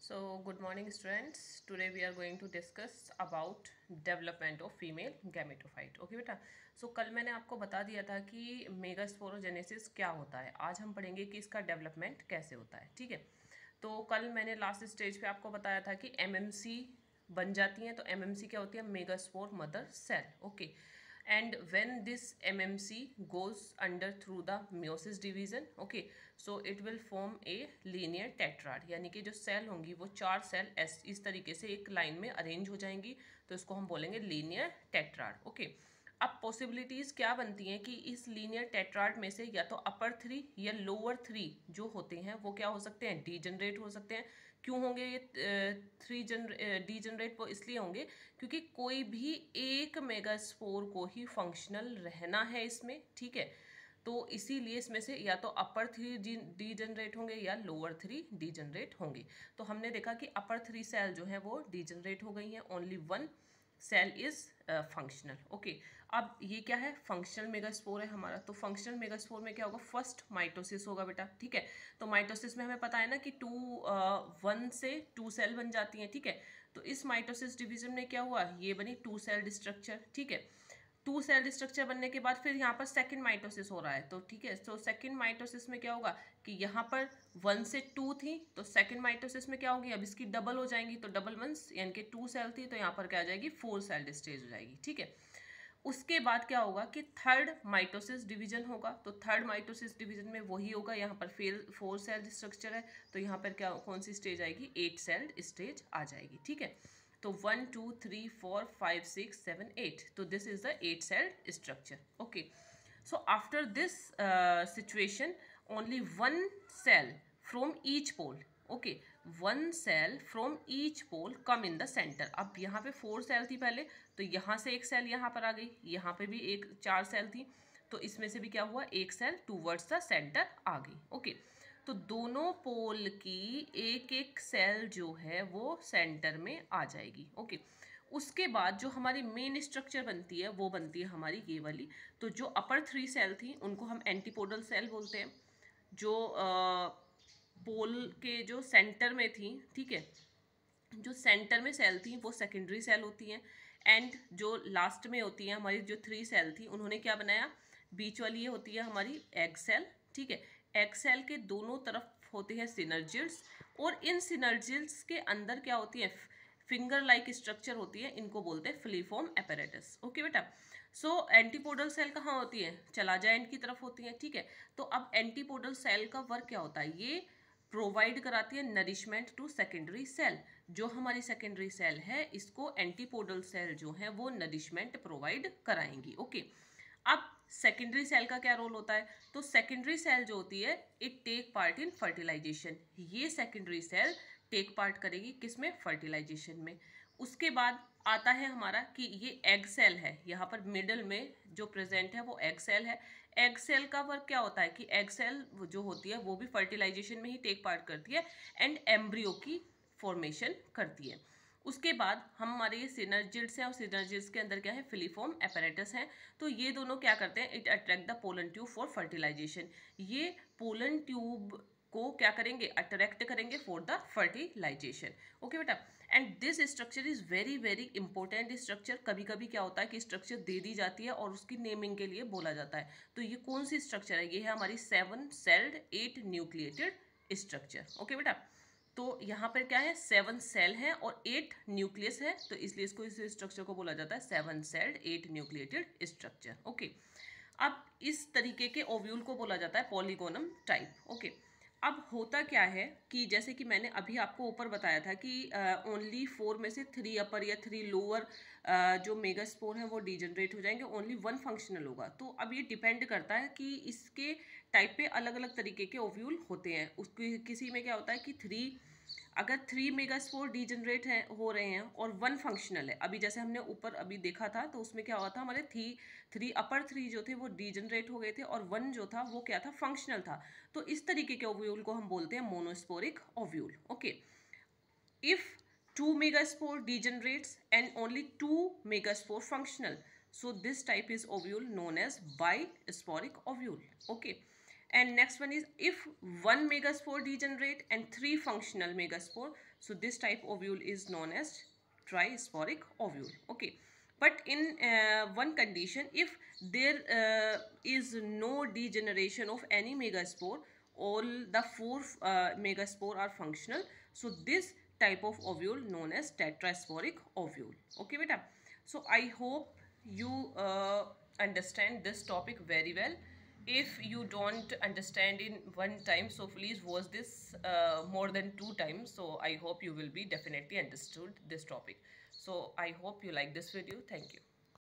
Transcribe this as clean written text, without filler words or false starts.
Good morning students. Today we are going to discuss about development of female gametophyte. Okay बेटा. कल मैंने आपको बता दिया था कि मेगास्पोरोजेनेसिस क्या होता है. आज हम पढ़ेंगे कि इसका डेवलपमेंट कैसे होता है. ठीक है. तो कल मैंने लास्ट स्टेज पे आपको बताया था कि एमएमसी बन जाती हैं. तो एमएमसी क्या होती है? Megaspore mother cell. Okay. And when this MMC goes under through the meiosis division, okay, so it will form a linear tetrad. यानी कि जो सेल होंगी वो चार सेल इस तरीके से एक लाइन में अरेंज हो जाएंगी. तो इसको हम बोलेंगे लीनियर टेट्राड. ओके. अब पॉसिबिलिटीज़ क्या बनती हैं कि इस लीनियर टेट्राड में से या तो अपर थ्री या लोअर थ्री जो होते हैं वो क्या हो सकते हैं? डीजनरेट हो सकते हैं. क्यों होंगे ये डीजनरेट? वो इसलिए होंगे क्योंकि कोई भी एक मेगास्पोर को ही फंक्शनल रहना है इसमें. ठीक है. तो इसीलिए इसमें से या तो अपर थ्री डीजनरेट होंगे या लोअर थ्री डीजनरेट होंगे. तो हमने देखा कि अपर थ्री सेल जो है वो डीजनरेट हो गई हैं. Only one cell is functional. Okay. अब ये क्या है? फंक्शनल मेगास्पोर है हमारा. तो फंक्शनल मेगास्पोर में क्या होगा? फर्स्ट माइटोसिस होगा बेटा. ठीक है. तो माइटोसिस में हमें पता है ना कि वन से टू सेल बन जाती हैं. ठीक है. तो इस माइटोसिस डिवीजन में क्या हुआ? ये बनी टू सेल स्ट्रक्चर. ठीक है. टू सेल स्ट्रक्चर बनने के बाद फिर यहाँ पर सेकंड माइटोसिस हो रहा है. तो ठीक है. तो सेकंड माइटोसिस में क्या होगा कि यहाँ पर वन से टू थी. तो सेकंड माइटोसिस में क्या होगी? अब इसकी डबल हो जाएंगी. तो डबल वंस यानी कि टू सेल थी तो यहाँ पर क्या आ जाएगी? फोर सेल स्टेज हो जाएगी. ठीक है. उसके बाद क्या होगा कि थर्ड माइटोसिस डिवीजन होगा. तो थर्ड माइटोसिस डिवीजन में वही होगा. यहाँ पर फोर सेल स्ट्रक्चर है तो यहाँ पर क्या कौन सी स्टेज आएगी? एट सेल स्टेज आ जाएगी. ठीक है. तो 1 2 3 4 5 6 7 8. तो this is the eight cell structure. Okay. So after this situation only one cell from each pole. Okay. One cell from each pole come in the centre. अब यहाँ पे four cell थी पहले. तो यहाँ से एक सेल यहाँ पर आ गई. यहाँ पे भी एक चार सेल थी. तो इसमें से भी क्या हुआ? एक सेल टूवर्ड्स द सेंटर आ गई. ओके. तो दोनों पोल की एक एक सेल जो है वो सेंटर में आ जाएगी. ओके. उसके बाद जो हमारी मेन स्ट्रक्चर बनती है वो बनती है हमारी ये वाली. तो जो अपर थ्री सेल थी उनको हम एंटीपोडल सेल बोलते हैं. जो पोल के जो सेंटर में थी. ठीक है. जो सेंटर में सेल थी वो सेकेंडरी सेल होती हैं. एंड जो लास्ट में होती हैं हमारी जो थ्री सेल थी उन्होंने क्या बनाया? बीच वाली ये होती है हमारी एग सेल. ठीक है. एग सेल के दोनों तरफ होते हैं सिनर्जिड्स. और इन सिनर्जिड्स के अंदर क्या होती है? फिंगर लाइक स्ट्रक्चर होती है. इनको बोलते हैं फिलीफॉर्म एपेरेटस. ओके बेटा. सो एंटीपोडल सेल कहाँ होती है? चलाजा एंड की तरफ होती है. ठीक है. तो अब एंटीपोडल सेल का वर्क क्या होता है? ये प्रोवाइड कराती है नरिशमेंट टू सेकेंडरी सेल. जो हमारी सेकेंडरी सेल है इसको एंटीपोडल सेल जो है वो नरिशमेंट प्रोवाइड कराएंगी. ओके. अब सेकेंडरी सेल का क्या रोल होता है? तो सेकेंडरी सेल जो होती है it take part in fertilisation. ये सेकेंडरी सेल टेक पार्ट करेगी किसमें? फर्टिलाइजेशन में. उसके बाद आता है हमारा कि ये एग सेल है. यहाँ पर मिडल में जो प्रेजेंट है वो एग सेल है. एग सेल का वर्क क्या होता है कि एग सेल जो होती है वो भी फर्टिलाइजेशन में ही टेक पार्ट करती है एंड एम्ब्रियो की फॉर्मेशन करती है. उसके बाद हमारे ये सिनर्जिड्स हैं और सिनर्जिड्स के अंदर क्या है? फिलीफॉर्म एपेरेटस हैं. तो ये दोनों क्या करते हैं? It attract the pollen tube for fertilisation. ये पोलन ट्यूब को क्या करेंगे? अट्रैक्ट करेंगे फॉर द फर्टिलाइजेशन. ओके बेटा. And this structure is very very important structure. कभी कभी क्या होता है कि स्ट्रक्चर दे दी जाती है और उसकी नेमिंग के लिए बोला जाता है. तो ये कौन सी स्ट्रक्चर है? ये है हमारी 7 सेल्ड 8 न्यूक्लिएटेड स्ट्रक्चर. ओके बेटा. तो यहाँ पर क्या है? 7 सेल है और 8 न्यूक्लियस है. तो इसलिए इसको इस स्ट्रक्चर को बोला जाता है 7 सेल्ड 8 न्यूक्लिएटेड स्ट्रक्चर. ओके. अब इस तरीके के ओव्यूल को बोला जाता है पॉलीगोनम टाइप. ओके. अब होता क्या है कि जैसे कि मैंने अभी आपको ऊपर बताया था कि ओनली 4 में से 3 अपर या 3 लोअर जो मेगास्पोर हैं वो डीजनरेट हो जाएंगे. ओनली वन फंक्शनल होगा. तो अब ये डिपेंड करता है कि इसके टाइप पे अलग अलग तरीके के ओव्यूल होते हैं. उसकी किसी में क्या होता है कि अगर 3 मेगास्पोर डीजनरेट हैं हो रहे हैं और वन फंक्शनल है. अभी जैसे हमने ऊपर अभी देखा था तो उसमें क्या हुआ था? हमारे थ्री अपर थ्री जो थे वो डीजनरेट हो गए थे और वन जो था वो क्या था? फंक्शनल था. तो इस तरीके के ओव्यूल को हम बोलते हैं monosporic ovule. Okay. If 2 megaspore degenerates and only 2 megaspore functional, so this type is ovule known as bisporic ovule. Okay. And next one is if one megaspore degenerate and three functional megaspore, so this type ovule is known as trisporic ovule. Okay, but in one condition, if there is no degeneration of any megaspore, all the four megaspore are functional, so this type of ovule known as tetrasporic ovule. Okay beta, so I hope you understand this topic very well. If you don't understand in one time, so please watch this more than 2 times, so I hope you will be definitely understood this topic. So I hope you like this video. Thank you.